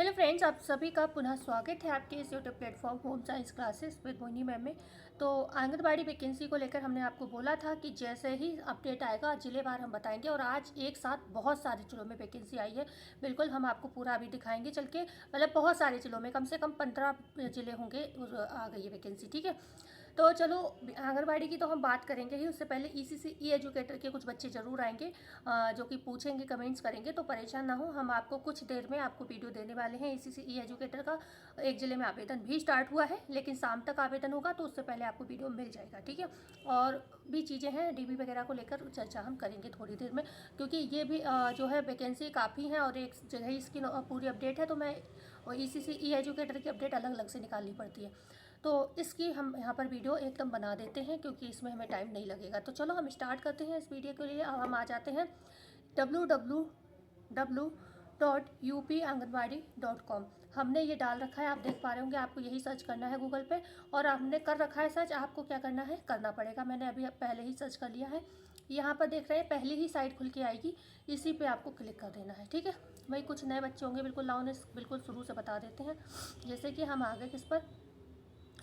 Hello friends, आप सभी का पुनः स्वागत है आपके इस YouTube platform home science classes with Mohini ma'am में। तो आंगनबाड़ी वैकेंसी को लेकर हमने आपको बोला था कि जैसे ही अपडेट आएगा जिलेवार हम बताएंगे, और आज एक साथ बहुत सारे जिलों में वैकेंसी आई है। बिल्कुल हम आपको पूरा अभी दिखाएंगे चल के, मतलब बहुत सारे जिलों में, कम से कम 15 जिले होंगे आ गई है वैकेंसी। ठीक है, तो चलो आंगनबाड़ी की तो हम बात करेंगे ही, उससे पहले ईसीसी ई एजुकेटर के कुछ बच्चे ज़रूर आएंगे जो कि पूछेंगे, कमेंट्स करेंगे, तो परेशान ना हो। हम आपको कुछ देर में आपको वीडियो देने वाले हैं। ईसीसी ई एजुकेटर का एक ज़िले में आवेदन भी स्टार्ट हुआ है, लेकिन शाम तक आवेदन होगा, तो उससे पहले आपको वीडियो मिल जाएगा। ठीक है, और भी चीज़ें हैं डीबी वगैरह को लेकर चर्चा हम करेंगे थोड़ी देर में, क्योंकि ये भी जो है वैकेंसी काफ़ी है और एक जगह इसकी पूरी अपडेट है, तो मैं ईसीसी ई एजुकेटर की अपडेट अलग अलग से निकालनी पड़ती है। तो इसकी हम यहाँ पर वीडियो एकदम बना देते हैं, क्योंकि इसमें हमें टाइम नहीं लगेगा। तो चलो हम स्टार्ट करते हैं इस वीडियो के लिए। अब हम आ जाते हैं www.upanganwadi.com। हमने ये डाल रखा है, आप देख पा रहे होंगे। आपको यही सर्च करना है गूगल पे, और हमने कर रखा है सर्च। आपको क्या करना है, करना पड़ेगा। मैंने अभी पहले ही सर्च कर लिया है। यहाँ पर देख रहे हैं, पहली ही साइट खुल के आएगी, इसी पे आपको क्लिक कर देना है। ठीक है भाई, कुछ नए बच्चे होंगे, बिल्कुल लाओ ने बिल्कुल शुरू से बता देते हैं। जैसे कि हम आ गए किस पर,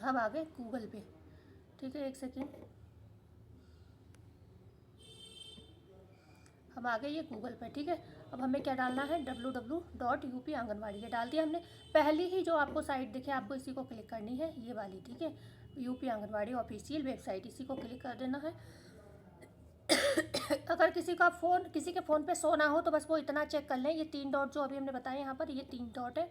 हम आ गए गूगल पे। ठीक है, एक सेकेंड, हम आ गए ये गूगल पे। ठीक है, अब हमें क्या डालना है, www.upanganwadi, ये डाल दिया हमने। पहली ही जो आपको साइट दिखे, आपको इसी को क्लिक करनी है, ये वाली। ठीक है, यूपी आंगनबाड़ी ऑफिशियल वेबसाइट, इसी को क्लिक कर देना है। अगर किसी के फ़ोन पे शो ना हो, तो बस वो इतना चेक कर लें, ये 3 डॉट जो अभी हमने बताए यहाँ पर, ये 3 डॉट है,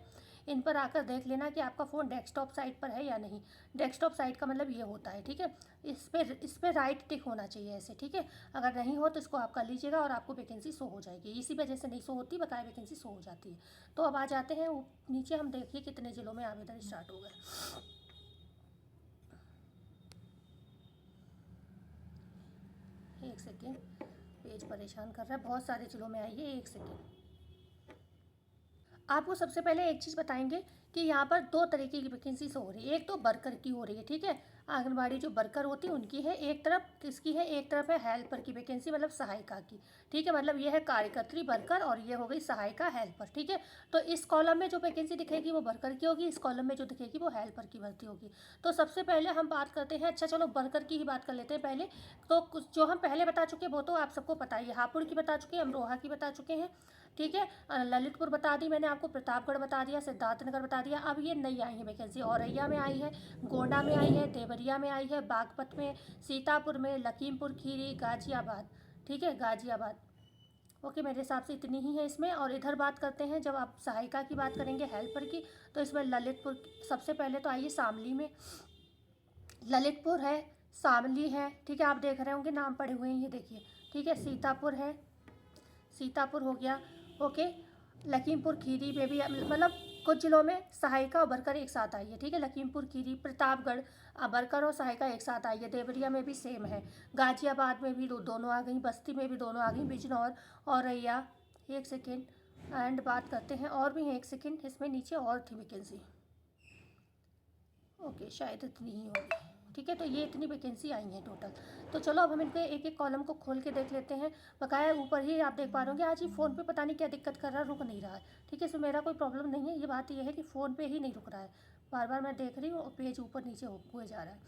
इन पर आकर देख लेना कि आपका फ़ोन डेस्कटॉप साइट पर है या नहीं। डेस्कटॉप साइट का मतलब ये होता है। ठीक है, इस पर राइट टिक होना चाहिए ऐसे। ठीक है, अगर नहीं हो तो इसको आप कर लीजिएगा और आपको वैकेंसी शो हो जाएगी। इसी वजह से नहीं शो होती, बकाया वैकेंसी शो हो जाती है। तो अब आ जाते हैं नीचे, हम देखिए कितने ज़िलों में आवेदन स्टार्ट हो गए। एक सेकेंड, पेज परेशान कर रहा है, बहुत सारे जिलों में आई है। एक सेकेंड, आपको सबसे पहले एक चीज़ बताएंगे कि यहाँ पर 2 तरीके की वैकेंसी हो रही है। एक तो वर्कर की हो रही है। ठीक है, आंगनबाड़ी जो वर्कर होती है उनकी है। एक तरफ किसकी है, एक तरफ है हेल्पर की वैकेंसी, मतलब सहायिका की। ठीक है, मतलब ये है कार्यकर्त्री वर्कर, और ये हो गई सहायिका हेल्पर। ठीक है, तो इस कॉलम में जो वैकेंसी दिखेगी वो वर्कर की होगी, इस कॉलम में जो दिखेगी वो हेल्पर की भर्ती होगी। तो सबसे पहले हम बात करते हैं, अच्छा चलो वर्कर की ही बात कर लेते हैं पहले। तो कुछ जो हम पहले बता चुके वो तो आप सबको पता ही है। हापुड़ की बता चुके हैं, अमरोहा की बता चुके हैं। ठीक है, ललितपुर बता दी मैंने आपको, प्रतापगढ़ बता दिया, सिद्धार्थनगर बता दिया। अब ये नई आई है वैकेंसी, औरैया में आई है, गोंडा में आई है, देवरिया में आई है, बागपत में, सीतापुर में, लखीमपुर खीरी, गाजियाबाद। ठीक है, गाजियाबाद। ओके, मेरे हिसाब से इतनी ही है इसमें। और इधर बात करते हैं, जब आप सहायिका की बात करेंगे, हेल्पर की, तो इसमें ललितपुर सबसे पहले तो आइए, शामली में ललितपुर है, शामली है। ठीक है, आप देख रहे होंगे नाम पड़े हुए हैं, ये देखिए। ठीक है, सीतापुर है, सीतापुर हो गया। ओके, लखीमपुर खीरी में भी, मतलब कुछ जिलों में सहायिका और वर्कर एक साथ आई है। ठीक है, लखीमपुर खीरी, प्रतापगढ़, वर्कर और सहायिका एक साथ आई है। देवरिया में भी सेम है, गाजियाबाद में भी दोनों आ गई, बस्ती में भी दोनों आ गई, बिजनौर, औरैया। एक सेकेंड, एंड बात करते हैं, और भी हैं। एक सेकेंड, इसमें नीचे और थी वैकेंसी। ओके, शायद इतनी ही होगी। ठीक है, तो ये इतनी वैकेंसी आई हैं टोटल। तो चलो अब हम इनके एक एक कॉलम को खोल के देख लेते हैं। बकाया ऊपर ही आप देख पा रहे होंगे, आज ही फ़ोन पे पता नहीं क्या दिक्कत कर रहा है, रुक नहीं रहा है। ठीक है, इसमें मेरा कोई प्रॉब्लम नहीं है, ये बात ये है कि फ़ोन पे ही नहीं रुक रहा है। बार बार मैं देख रही हूँ, पेज ऊपर नीचे हुए जा रहा है।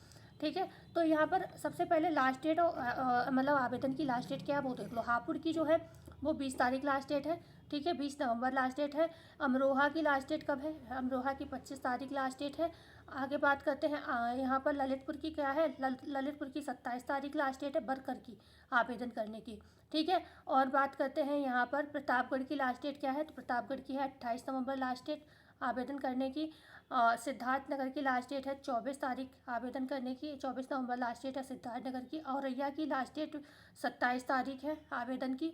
ठीक है, तो यहाँ पर सबसे पहले लास्ट डेट, मतलब आवेदन की लास्ट डेट क्या है वो देख लो। हापुड़ की जो है वो 20 तारीख लास्ट डेट है। ठीक है, 20 नवंबर लास्ट डेट है। अमरोहा की लास्ट डेट कब है, अमरोहा की 25 तारीख लास्ट डेट है। आगे बात करते हैं, यहाँ पर ललितपुर की क्या है, ललितपुर की 27 तारीख लास्ट डेट है वर्कर की आवेदन करने की। ठीक है, और बात करते हैं यहाँ पर प्रतापगढ़ की लास्ट डेट क्या है, तो प्रतापगढ़ की है 28 नवंबर लास्ट डेट आवेदन करने की। सिद्धार्थनगर की लास्ट डेट है 24 तारीख आवेदन करने की, 24 नवंबर लास्ट डेट है सिद्धार्थनगर की। औरैया की लास्ट डेट 27 तारीख है आवेदन की।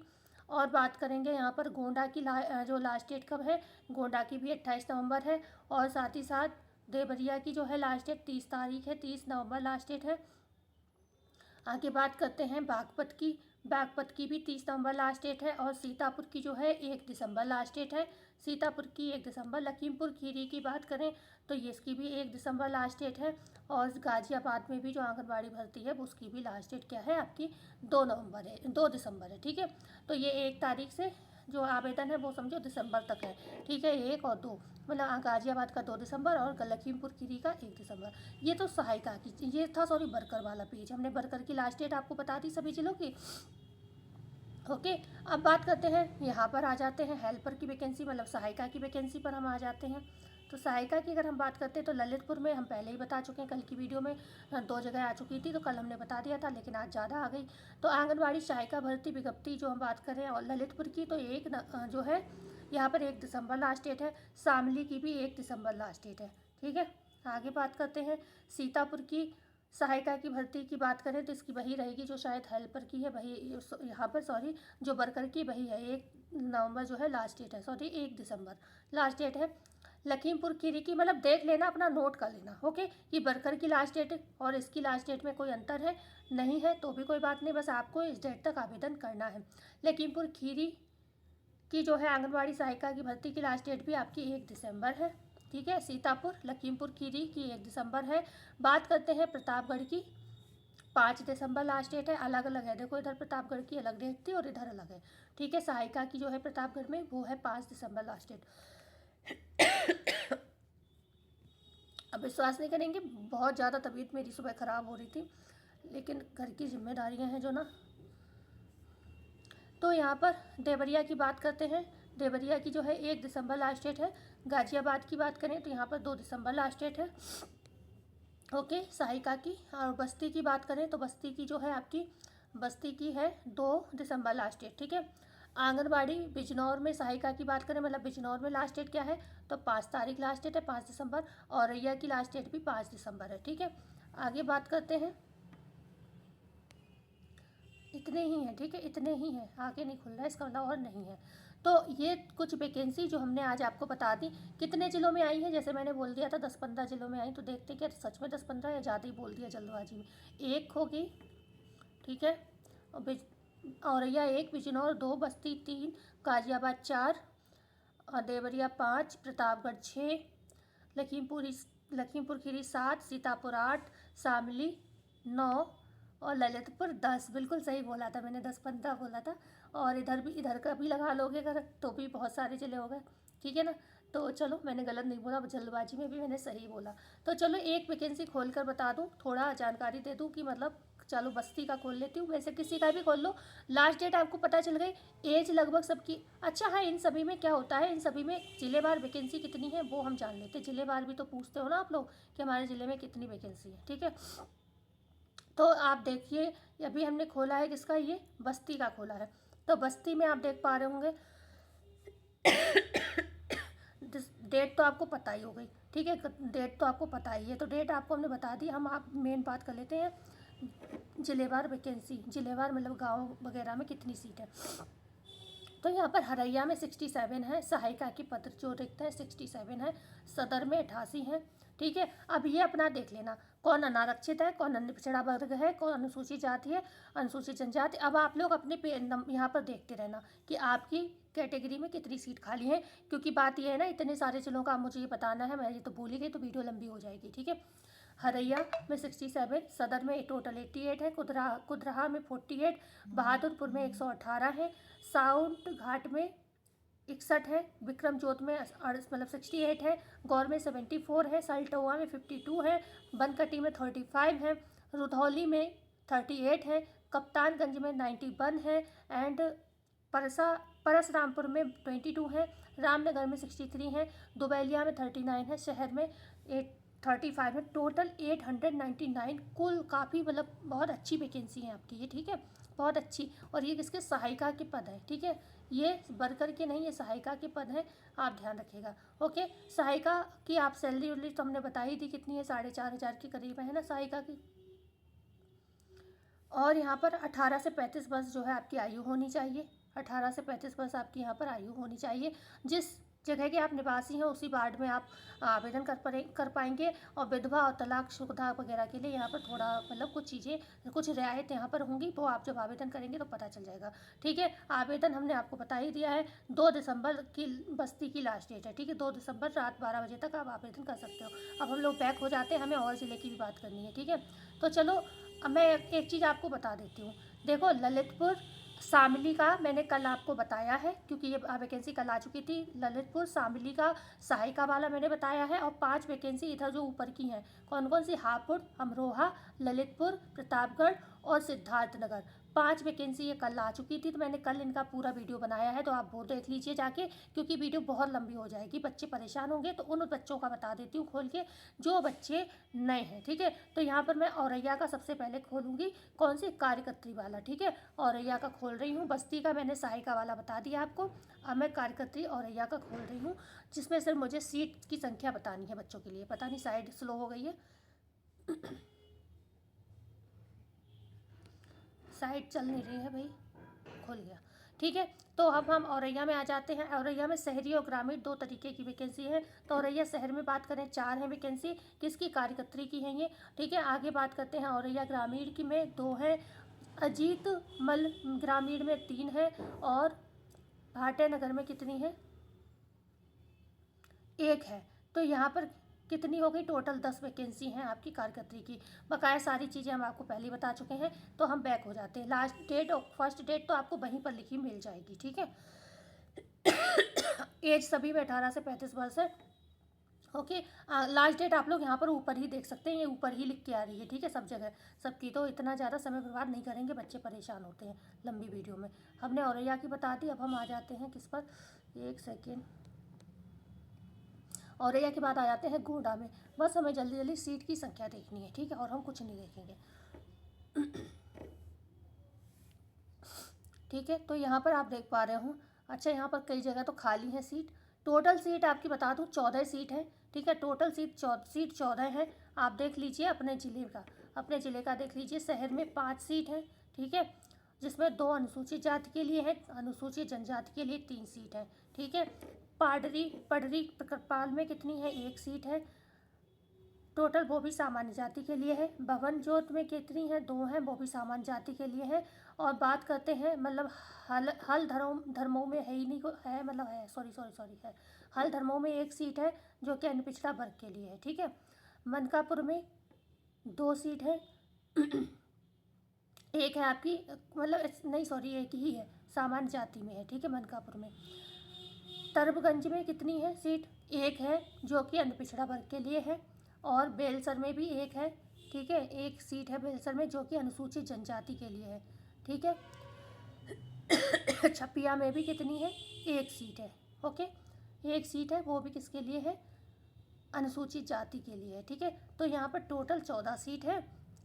और बात करेंगे यहाँ पर गोंडा की जो लास्ट डेट कब है, गोंडा की भी 28 नवंबर है। और साथ ही साथ देवरिया की जो है लास्ट डेट 30 तारीख है, 30 नवंबर लास्ट डेट है। आगे बात करते हैं बागपत की, बागपत की भी 30 नवंबर लास्ट डेट है। और सीतापुर की जो है 1 दिसंबर लास्ट डेट है, सीतापुर की 1 दिसंबर। लखीमपुर खीरी की बात करें तो ये इसकी भी 1 दिसंबर लास्ट डेट है। और गाजियाबाद में भी जो आंगनबाड़ी भर्ती है वो उसकी भी लास्ट डेट क्या है आपकी, 2 नवंबर है, 2 दिसंबर है। ठीक है, तो ये 1 तारीख से जो आवेदन है वो समझो दिसंबर तक है, ठीक है, 1 और 2, मतलब गाजियाबाद का 2 दिसंबर और लखीमपुर खीरी का 1 दिसंबर। ये तो सहायिका की, ये था सॉरी वर्कर वाला पेज, हमने वर्कर की लास्ट डेट आपको बता दी सभी जिलों की। ओके, अब बात करते हैं, यहाँ पर आ जाते हैं हेल्पर की वैकेंसी, मतलब सहायिका की वैकेंसी पर हम आ जाते हैं। तो सहायिका की अगर हम बात करते हैं तो ललितपुर में हम पहले ही बता चुके हैं, कल की वीडियो में 2 जगह आ चुकी थी, तो कल हमने बता दिया था, लेकिन आज ज़्यादा आ गई। तो आंगनबाड़ी सहायिका भर्ती विज्ञप्ति जो हम बात करें और ललितपुर की, तो जो है यहाँ पर 1 दिसंबर लास्ट डेट है। शामली की भी 1 दिसंबर लास्ट डेट है, ठीक है। आगे बात करते हैं सीतापुर की सहायिका की भर्ती की बात करें तो इसकी वही रहेगी जो शायद हेल्पर की है, वही यहाँ पर सॉरी जो वर्कर की वही है, 1 नवंबर जो है लास्ट डेट है, सॉरी 1 दिसंबर लास्ट डेट है। लखीमपुर खीरी की, मतलब देख लेना, अपना नोट कर लेना, ओके। ये वर्कर की लास्ट डेट और इसकी लास्ट डेट में कोई अंतर है नहीं है तो भी कोई बात नहीं, बस आपको इस डेट तक आवेदन करना है। लखीमपुर खीरी की जो है आंगनबाड़ी सहायिका की भर्ती की लास्ट डेट भी आपकी 1 दिसंबर है, ठीक है। सीतापुर लखीमपुर खीरी की 1 दिसंबर है। बात करते हैं प्रतापगढ़ की, 5 दिसंबर लास्ट डेट है। अलग अलग है, देखो इधर प्रतापगढ़ की अलग डेट थी और इधर अलग है, ठीक है। सहायिका की जो है प्रतापगढ़ में वो है 5 दिसंबर लास्ट डेट। अब विश्वास नहीं करेंगे, बहुत ज़्यादा तबीयत मेरी सुबह ख़राब हो रही थी, लेकिन घर की जिम्मेदारियां हैं जो ना। तो यहाँ पर देवरिया की बात करते हैं, देवरिया की जो है 1 दिसंबर लास्ट डेट है। गाजियाबाद की बात करें तो यहाँ पर 2 दिसंबर लास्ट डेट है, ओके, सहायिका की। और बस्ती की बात करें तो बस्ती की जो है आपकी, बस्ती की है 2 दिसंबर लास्ट डेट, ठीक है। आंगनबाड़ी बिजनौर में सहायिका की बात करें, मतलब बिजनौर में लास्ट डेट क्या है तो 5 तारीख लास्ट डेट है, 5 दिसंबर। और औरैया की लास्ट डेट भी 5 दिसंबर है, ठीक है। आगे बात करते हैं, इतने ही हैं, ठीक है, इतने ही हैं, आगे नहीं खुल रहा है, इसका मतलब और नहीं है। तो ये कुछ वैकेंसी जो हमने आज आपको बता दी, कितने ज़िलों में आई है, जैसे मैंने बोल दिया था 10-15 ज़िलों में आई, तो देखते क्या सच में 10-15 या ज़्यादा ही बोल दिया जल्दबाजी में। 1 होगी, ठीक है, औरैया 1, बिजनौर 2, बस्ती 3, गाजियाबाद 4, देवरिया 5, प्रतापगढ़ 6, लखीमपुर खीरी 7, सीतापुर 8, शामली 9 और ललितपुर 10। बिल्कुल सही बोला था मैंने, 10-15 बोला था। और इधर का भी लगा लोगे अगर तो भी बहुत सारे ज़िले हो गए, ठीक है ना। तो चलो मैंने गलत नहीं बोला, जल्दबाजी में भी मैंने सही बोला। तो चलो एक वैकेंसी खोल कर बता दूँ, थोड़ा जानकारी दे दूँ कि मतलब चलो बस्ती का खोल लेती हूँ, वैसे किसी का भी खोल लो। लास्ट डेट आपको पता चल गई, एज लगभग सबकी। अच्छा हाँ, इन सभी में क्या होता है, इन सभी में ज़िलेवार वैकेंसी कितनी है वो हम जान लेते हैं। ज़िलेवार भी तो पूछते हो ना आप लोग कि हमारे ज़िले में कितनी वैकेंसी है, ठीक है। तो आप देखिए, अभी हमने खोला है किसका, ये बस्ती का खोला है। तो बस्ती में आप देख पा रहे होंगे डेट तो आपको पता ही हो गई, ठीक है, डेट तो आपको पता ही है, तो डेट आपको हमने बता दी। हम आप मेन बात कर लेते हैं जिलेवार वैकेंसी, जिलेवार मतलब गांव वगैरह में कितनी सीट है। तो यहाँ पर हरैया में 67 है, सहायिका की पद जो रिक्त है 67 है, सदर में 88 है, ठीक है। अब ये अपना देख लेना कौन अनारक्षित है, कौन अन्य पिछड़ा वर्ग है, कौन अनुसूचित जाति है, अनुसूचित जनजाति। अब आप लोग अपने यहाँ पर देखते रहना कि आपकी कैटेगरी में कितनी सीट खाली है, क्योंकि बात ये है ना, इतने सारे जिलों का मुझे ये बताना है, मैं ये तो भूल ही गई तो वीडियो लंबी हो जाएगी, ठीक है। हरैया में 67, सदर में टोटल 88 है, कुदराहा में 48, बहादुरपुर में 118 है, साउंड घाट में 61 है, विक्रम जोत में मतलब 68 है, गौर में 74 है, सल्टोआ में 52 है, बनकटी में 35 है, रुधौली में 38 है, कप्तानगंज में 91 है, एंड परसरामपुर में 22 है, रामनगर में 63 है, दुबैलिया में 39 है, शहर में 35 है, टोटल 899 कुल। काफ़ी मतलब बहुत अच्छी वैकेंसी है आपकी ये, ठीक है, बहुत अच्छी। और ये किसके, सहायिका के पद है, ठीक है, ये वर्कर के नहीं, ये सहायिका के पद हैं, आप ध्यान रखिएगा, ओके। सहायिका की आप सैलरी उलरी तो हमने बता ही दी कितनी है, 4,500 के करीब है ना सहायिका की। और यहाँ पर 18 से 35 वर्ष जो है आपकी आयु होनी चाहिए, 18 से 35 वर्ष आपकी यहाँ पर आयु होनी चाहिए। जिस जगह के आप निवासी हैं उसी वार्ड में आप आवेदन कर पाएंगे। और विधवा और तलाक सुविधा वगैरह के लिए यहाँ पर थोड़ा मतलब कुछ चीज़ें, कुछ रियायत यहाँ पर होंगी, वो आप जब आवेदन करेंगे तो पता चल जाएगा, ठीक है। आवेदन हमने आपको बता ही दिया है, 2 दिसंबर की बस्ती की लास्ट डेट है, ठीक है, 2 दिसंबर रात 12 बजे तक आप आवेदन कर सकते हो। अब हम लोग बैक हो जाते हैं, हमें और ज़िले की भी बात करनी है, ठीक है। तो चलो अब मैं एक चीज़ आपको बता देती हूँ, देखो ललितपुर शामली का मैंने कल आपको बताया है, क्योंकि ये वैकेंसी कल आ चुकी थी। ललितपुर, शामली का, सहायिका वाला मैंने बताया है। और 5 वैकेंसी इधर जो ऊपर की हैं, कौन कौन सी, हापुड़, अमरोहा, ललितपुर, प्रतापगढ़ और सिद्धार्थनगर। 5 वैकेंसी ये कल आ चुकी थी, तो मैंने कल इनका पूरा वीडियो बनाया है, तो आप वो देख लीजिए जाके, क्योंकि वीडियो बहुत लंबी हो जाएगी, बच्चे परेशान होंगे। तो उन बच्चों का बता देती हूँ खोल के, जो बच्चे नए हैं, ठीक है। तो यहाँ पर मैं औरैया का सबसे पहले खोलूँगी, कौन सी, कार्यकर्त्री वाला, ठीक है। औरैया का खोल रही हूँ। बस्ती का मैंने सहायिका वाला बता दिया आपको। अब मैं कार्यकर्त्री औरैया का खोल रही हूँ, जिसमें सिर्फ मुझे सीट की संख्या बतानी है बच्चों के लिए। पता नहीं साइड स्लो हो गई है, साइड चल नहीं रही है भाई। खुल गया, ठीक है। तो अब हम औरैया में आ जाते हैं। औरैया में शहरी और ग्रामीण 2 तरीके की वैकेंसी है। तो औरैया शहर में बात करें 4 है वैकेंसी, किसकी, कार्यकर्त्री की है ये, ठीक है। आगे बात करते हैं औरैया ग्रामीण की में 2 है, अजीत मल ग्रामीण में 3 है, और भाटे नगर में कितनी है, 1 है। तो यहाँ पर कितनी हो गई, टोटल 10 वैकेंसी हैं आपकी कार्यकर्त्री की। बकाया सारी चीज़ें हम आपको पहले ही बता चुके हैं। तो हम बैक हो जाते हैं। लास्ट डेट और फर्स्ट डेट तो आपको वहीं पर लिखी मिल जाएगी, ठीक है। एज सभी में 18 से 35 वर्ष है, ओके। लास्ट डेट आप लोग यहाँ पर ऊपर ही देख सकते हैं, ये ऊपर ही लिख के आ रही है, ठीक है, सब जगह सबकी। तो इतना ज़्यादा समय बर्बाद नहीं करेंगे, बच्चे परेशान होते हैं लंबी वीडियो में। हमने औरैया की बता दी। अब हम आ जाते हैं किस पर, 1 सेकेंड। औरैया के बाद आ जाते हैं गोंडा में। बस हमें जल्दी जल्दी सीट की संख्या देखनी है, ठीक है, और हम कुछ नहीं देखेंगे, ठीक है। तो यहाँ पर आप देख पा रहे हो, अच्छा, यहाँ पर कई जगह तो खाली है सीट। टोटल सीट आपकी बता दूँ 14 सीट है, ठीक है। टोटल सीट 14 है। आप देख लीजिए अपने ज़िले का, अपने ज़िले का देख लीजिए। शहर में 5 सीट है, ठीक है, जिसमें 2 अनुसूचित जाति के लिए है, अनुसूचित जनजाति के लिए 3 सीट है, ठीक है। पडरी प्रकरपाल में कितनी है, 1 सीट है, टोटल, वो भी सामान्य जाति के लिए है। भवन जोत में कितनी है, 2 हैं, वो भी सामान्य जाति के लिए है। और बात करते हैं, मतलब हल धर्मों में है ही नहीं, है मतलब है, सॉरी है, हल धर्मों में 1 सीट है, जो कि अन्य पिछड़ा वर्ग के लिए है, ठीक है। मनकापुर में 2 सीट है, एक है आपकी, मतलब नहीं सॉरी, एक ही है, सामान्य जाति में है, ठीक है, मनकापुर में। तरबगंज में कितनी है सीट, 1 है, जो कि अन्य पिछड़ा वर्ग के लिए है। और बेलसर में भी 1 है, ठीक है, 1 सीट है बेलसर में, जो कि अनुसूचित जनजाति के लिए है, ठीक है। छपिया में भी कितनी है, 1 सीट है, ओके, 1 सीट है, वो भी किसके लिए है, अनुसूचित जाति के लिए है, ठीक है। तो यहाँ पर टोटल 14 सीट है,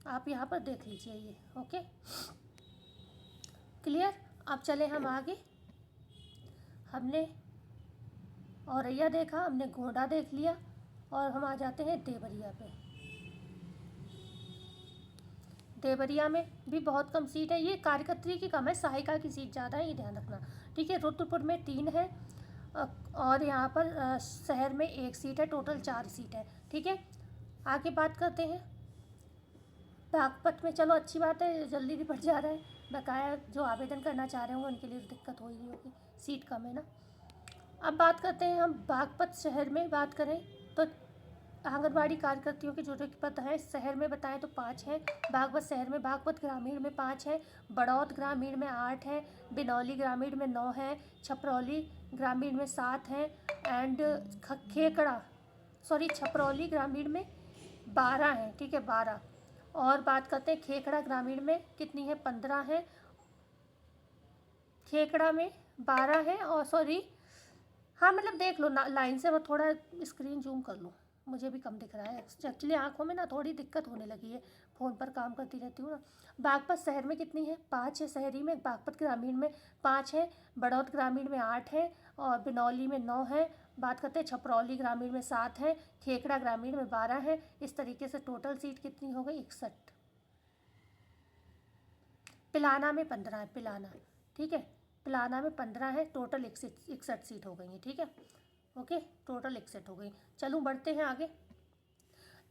आप यहाँ पर देख लीजिए ये, ओके, क्लियर। अब चले हम आगे। हमने औरैया देखा, हमने गोंडा देख लिया, और हम आ जाते हैं देवरिया पे। देवरिया में भी बहुत कम सीट है, ये कार्यकर्त्री की कम है, सहायिका की सीट ज़्यादा है, ये ध्यान रखना, ठीक है। रुद्रपुर में 3 है, और यहाँ पर शहर में 1 सीट है, टोटल 4 सीट है, ठीक है। आगे बात करते हैं बागपत में। चलो अच्छी बात है, जल्दी भी बढ़ जा रहा है। बकाया जो आवेदन करना चाह रहे होंगे उनके लिए दिक्कत हो ही होगी, सीट कम है ना। अब बात करते हैं हम बागपत शहर में। बात करें तो आंगनबाड़ी कार्यकर्तियों के जो पद हैं शहर में बताएं तो 5 हैं। बागपत शहर में, बागपत ग्रामीण में 5 है, बड़ौद ग्रामीण में 8 है, बिनौली ग्रामीण में 9 है, छपरौली ग्रामीण में 7 है, एंड छपरौली ग्रामीण में 12 हैं, ठीक है, 12। और बात करते हैं खेखड़ा ग्रामीण में कितनी है, 15 है, खेखड़ा में 12 है, और हाँ मतलब देख लो लाइन से, वो थोड़ा स्क्रीन जूम कर लो, मुझे भी कम दिख रहा है एक्चुअली, आंखों में ना थोड़ी दिक्कत होने लगी है, फ़ोन पर काम करती रहती हूँ ना। बागपत शहर में कितनी है, 5 है शहरी में, बागपत ग्रामीण में 5 है, बड़ौद ग्रामीण में 8 है, और बिनौली में 9 है। बात करते हैं छपरौली ग्रामीण में 7 है, खेखड़ा ग्रामीण में 12 है। इस तरीके से टोटल सीट कितनी हो गई, 61। पिलाना में 15 है, पिलाना, ठीक है, पिलाना में 15 है, टोटल 61 सीट हो गई है, ठीक है, ओके, टोटल 61 हो गई। चलूँ बढ़ते हैं आगे।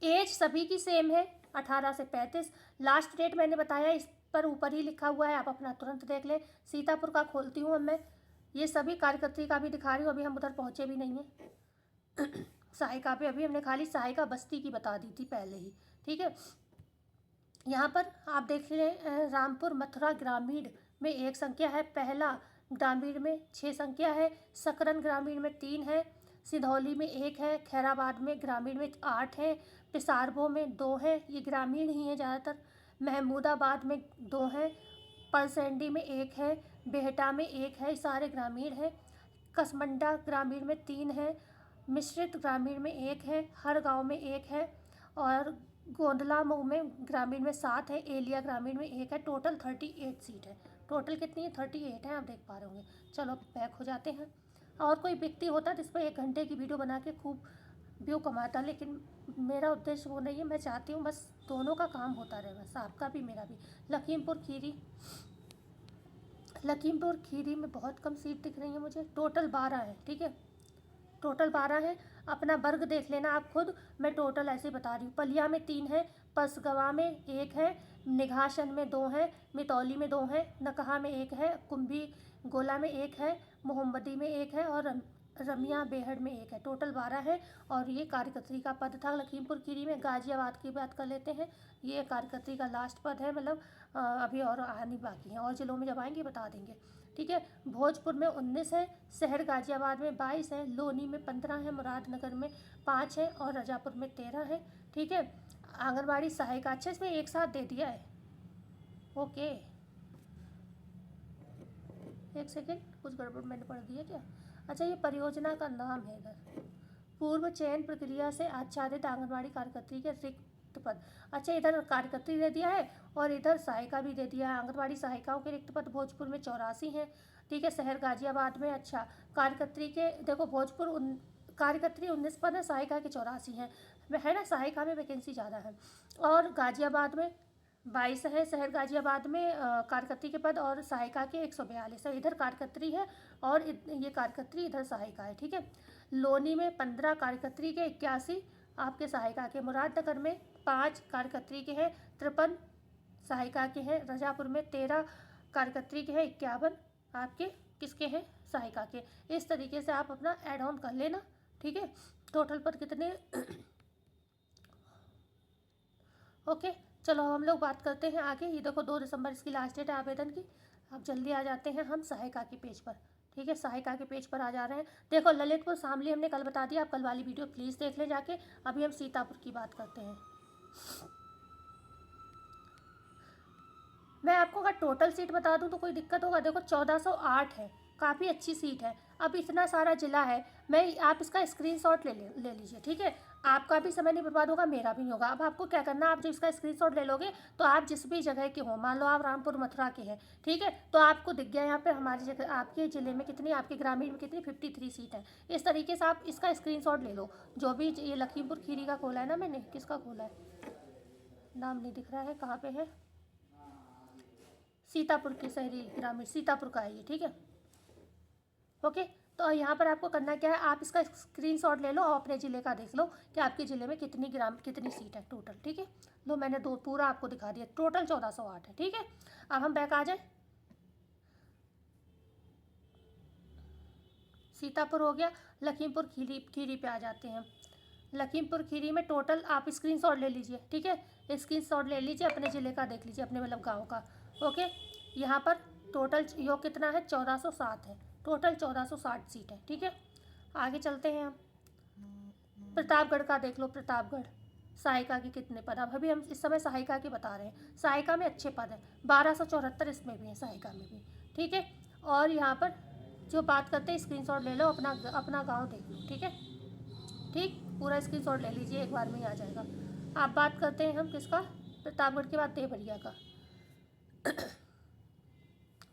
एज सभी की सेम है, 18 से 35। लास्ट डेट मैंने बताया, इस पर ऊपर ही लिखा हुआ है, आप अपना तुरंत देख लें। सीतापुर का खोलती हूँ अब मैं, ये सभी कार्यकर्त्री का भी दिखा रही हूँ, अभी हम उधर पहुँचे भी नहीं हैं। सहायिका पे अभी हमने खाली सहायिका बस्ती की बता दी थी पहले ही, ठीक है। यहाँ पर आप देख रहे हैं रामपुर मथुरा ग्रामीण में 1 संख्या है, पहला ग्रामीण में 6 संख्या है, सकरन ग्रामीण में 3 है, सिधौली में 1 है, खैराबाद में ग्रामीण में 8 है, पिसारबो में 2 है, ये ग्रामीण ही है ज़्यादातर, महमूदाबाद में 2 है, परसैंडी में 1 है, बेहटा में 1 है, सारे ग्रामीण हैं, कसमंडा ग्रामीण में 3 है, मिश्रित ग्रामीण में 1 है, हर गांव में 1 है, और गोंदला मऊ में ग्रामीण में 7 है, एलिया ग्रामीण में 1 है। टोटल 38 सीट है। टोटल कितनी है? 38 है, आप देख पा रहे होंगे। चलो बैक हो जाते हैं। और कोई व्यक्ति होता जिस पर 1 घंटे की वीडियो बना के खूब व्यू कमाता, लेकिन मेरा उद्देश्य वो नहीं है। मैं चाहती हूँ बस दोनों का काम होता रहे, बस आपका भी मेरा भी। लखीमपुर खीरी में बहुत कम सीट दिख रही है मुझे। टोटल 12 है, ठीक है, टोटल 12 है। अपना वर्ग देख लेना आप खुद, मैं टोटल ऐसे बता रही हूँ। पलिया में 3 है, पसगवा में 1 है, निघासन में 2 है, मितौली में 2 है, नकहा में 1 है, कुंभी गोला में 1 है, मोहम्मदी में 1 है, और रमिया बेहड़ में 1 है। टोटल 12 है। और ये कार्यकर्त्री का पद था लखीमपुर खीरी में। गाजियाबाद की बात कर लेते हैं, ये कार्यकर्त्री का लास्ट पद है, मतलब अभी और आनी बाकी है, और जिलों में जब आएंगे बता देंगे, ठीक है। भोजपुर में 19 है, शहर गाजियाबाद में 22 है, लोनी में 15 है, मुरादनगर में 5 है, और रजापुर में 13 है, ठीक है। आंगनबाड़ी सहायिका, अच्छा इसमें एक साथ दे दिया है, ओके, एक सेकेंड, कुछ गड़बड़ मैंने पढ़ दिया क्या? अच्छा, ये परियोजना का नाम है इधर, पूर्व चयन प्रक्रिया से आच्छादित आंगनबाड़ी कार्यकर्त्री के रिक्त पद। अच्छा, इधर कार्यकर्त्री दे दिया है और इधर सहायिका भी दे दिया है। आंगनबाड़ी सहायिकाओं के रिक्त पद भोजपुर में 84 हैं, ठीक है, शहर गाजियाबाद में। अच्छा, कार्यकर्त्री के देखो, भोजपुर कार्यकर्त्री 19 पद है, सहायिका के 84 हैं, है ना, सहायिका में वैकेंसी ज़्यादा है। और गाजियाबाद में 22 है, शहर गाजियाबाद में कार्यकर्त्री के पद, और सहायिका के 142 है। इधर कार्यकर्त्री है और ये कार्यकर्त्री, इधर सहायिका है, ठीक है। लोनी में 15 कार्यकर्त्री के 81 आपके सहायिका के, मुरादनगर में 5 कार्यकर्त्री के हैं, 53 सहायिका के हैं, रजापुर में 13 कार्यकर्त्री के हैं, 51 आपके किसके हैं? सहायिका के। इस तरीके से आप अपना ऐड ऑन कर लेना, ठीक है। टोटल पद कितने ओके। चलो हम लोग बात करते हैं आगे। ये देखो 2 दिसंबर इसकी लास्ट डेट है आवेदन की। अब जल्दी आ जाते हैं हम सहायिका के पेज पर, ठीक है, सहायिका के पेज पर आ जा रहे हैं। देखो ललितपुर शामली हमने कल बता दिया, आप कल वाली वीडियो प्लीज़ देख लें जाके। अभी हम सीतापुर की बात करते हैं। मैं आपको अगर टोटल सीट बता दूं तो कोई दिक्कत होगा? देखो 1408 है, काफ़ी अच्छी सीट है। अब इतना सारा जिला है, आप इसका स्क्रीनशॉट ले लीजिए, ठीक है। आपका भी समय नहीं बर्बाद होगा, मेरा भी नहीं होगा। अब आपको क्या करना, आप जब इसका स्क्रीनशॉट ले लोगे तो आप जिस भी जगह के हो, मान लो आप रामपुर मथुरा के हैं, ठीक है, तो आपको दिख गया यहाँ पे हमारी जगह, आपके ज़िले में कितनी, आपके ग्रामीण में कितनी, 53 सीट है। इस तरीके से आप इसका स्क्रीनशॉट ले लो। जो भी ये लखीमपुर खीरी का खोला है ना मैंने, किसका खोला है, नाम नहीं दिख रहा है, कहाँ पे है, सीतापुर के शहरी ग्रामीण सीतापुर का है ये, ठीक है, ओके। तो यहाँ पर आपको करना क्या है, आप इसका स्क्रीनशॉट ले लो और अपने ज़िले का देख लो कि आपके ज़िले में कितनी सीट है टोटल, ठीक है। लो मैंने पूरा आपको दिखा दिया, टोटल 1408 है, ठीक है। अब हम बैक आ जाए, सीतापुर हो गया, लखीमपुर खीरी पे आ जाते हैं। लखीमपुर खीरी में टोटल आप स्क्रीनशॉट ले लीजिए, ठीक है, स्क्रीनशॉट ले लीजिए, अपने ज़िले का देख लीजिए, अपने मतलब गांव का, ओके। यहाँ पर टोटल योग कितना है, 1407 है, टोटल 1460 सीट है, ठीक है। आगे चलते हैं हम, प्रतापगढ़ का देख लो। प्रतापगढ़ सहायिका के कितने पद, अब अभी हम इस समय सहायिका के बता रहे हैं। सहायिका में अच्छे पद है, 1274 इसमें भी है, सहायिका में भी, ठीक है। और यहाँ पर जो बात करते हैं, स्क्रीनशॉट ले लो, अपना गांव देख लो, ठीक है, ठीक, पूरा स्क्रीनशॉट ले लीजिए, एक बार में ही आ जाएगा। आप बात करते हैं हम किसका, प्रतापगढ़ के बाद देवरिया का।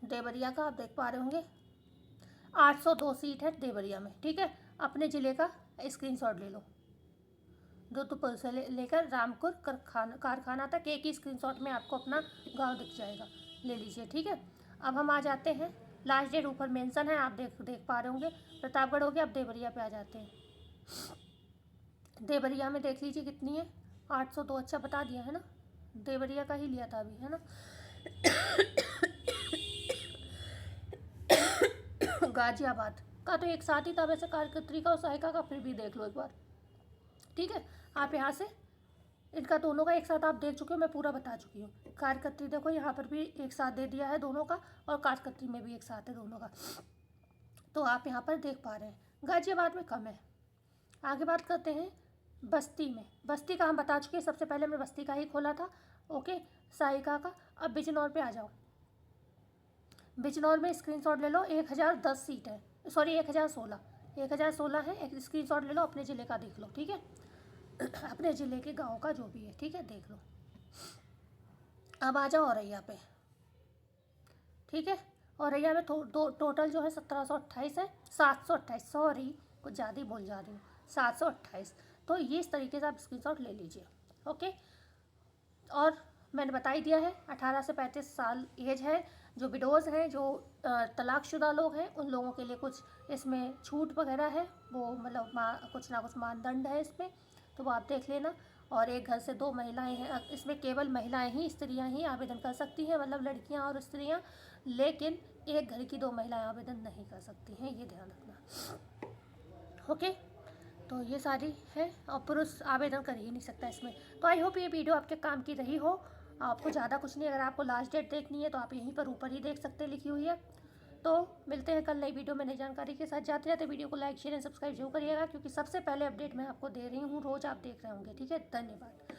देवरिया का आप देख पा रहे होंगे 802 सीट है देवरिया में, ठीक है। अपने ज़िले का स्क्रीनशॉट ले लो, रुद्रपुर से लेकर रामपुर कारखाना तक एक ही स्क्रीनशॉट में आपको अपना गांव दिख जाएगा, ले लीजिए, ठीक है। अब हम आ जाते हैं, लास्ट डेट ऊपर मेंशन है, आप देख पा रहे होंगे। प्रतापगढ़ हो गया, अब देवरिया पे आ जाते हैं। देवरिया में देख लीजिए कितनी है, 802, अच्छा बता दिया है ना, देवरिया का ही लिया था अभी, है ना। गाजियाबाद का तो एक साथ ही था वैसे, कार्यकर्त्री का और सहायिका का, फिर भी देख लो एक बार, ठीक है। आप यहाँ से इनका दोनों का एक साथ आप देख चुके हो, मैं पूरा बता चुकी हूँ। कार्यकर्त्री देखो यहाँ पर भी एक साथ दे दिया है दोनों का, और कार्यकर्त्री में भी एक साथ है दोनों का, तो आप यहाँ पर देख पा रहे हैं। गाजियाबाद में कम है। आगे बात करते हैं बस्ती में। बस्ती का हम बता चुके हैं, सबसे पहले हमने बस्ती का ही खोला था। ओके, सहायिका का। अब बिजनौर पे आ जाओ। बिजनौर में स्क्रीनशॉट ले लो, 1010 सीट है, सॉरी 1016 है। एक स्क्रीनशॉट ले लो, अपने ज़िले का देख लो, ठीक है। अपने ज़िले के गांव का जो भी है, ठीक है, देख लो। अब आ जाओ औरैया पे, ठीक है। औरैया में टोटल जो है 1728 है, 728, सॉरी कुछ ज़्यादा ही बोल जा रही हूँ, 728। तो ये इस तरीके से आप स्क्रीनशॉट ले लीजिए। ओके, और मैंने बता ही दिया है 18 से 35 साल एज है। जो विडोज़ हैं, जो तलाकशुदा लोग हैं, उन लोगों के लिए कुछ इसमें छूट वगैरह है, वो मतलब कुछ ना कुछ मानदंड है इसमें, तो वो आप देख लेना। और एक घर से 2 महिलाएं हैं, इसमें केवल महिलाएं ही, स्त्रियां ही आवेदन कर सकती हैं, मतलब लड़कियां और स्त्रियां, लेकिन एक घर की 2 महिलाएं आवेदन नहीं कर सकती हैं, ये ध्यान रखना। ओके, तो ये सारी है, और पुरुष आवेदन कर ही नहीं सकता इसमें। तो आई होप ये वीडियो आपके काम की रही हो। आपको ज़्यादा कुछ नहीं, अगर आपको लास्ट डेट देखनी है तो आप यहीं पर ऊपर ही देख सकते हैं, लिखी हुई है। तो मिलते हैं कल नई वीडियो में नई जानकारी के साथ। जाते जाते वीडियो को लाइक शेयर एंड सब्सक्राइब जरूर करिएगा, क्योंकि सबसे पहले अपडेट मैं आपको दे रही हूँ, रोज़ आप देख रहे होंगे, ठीक है। धन्यवाद।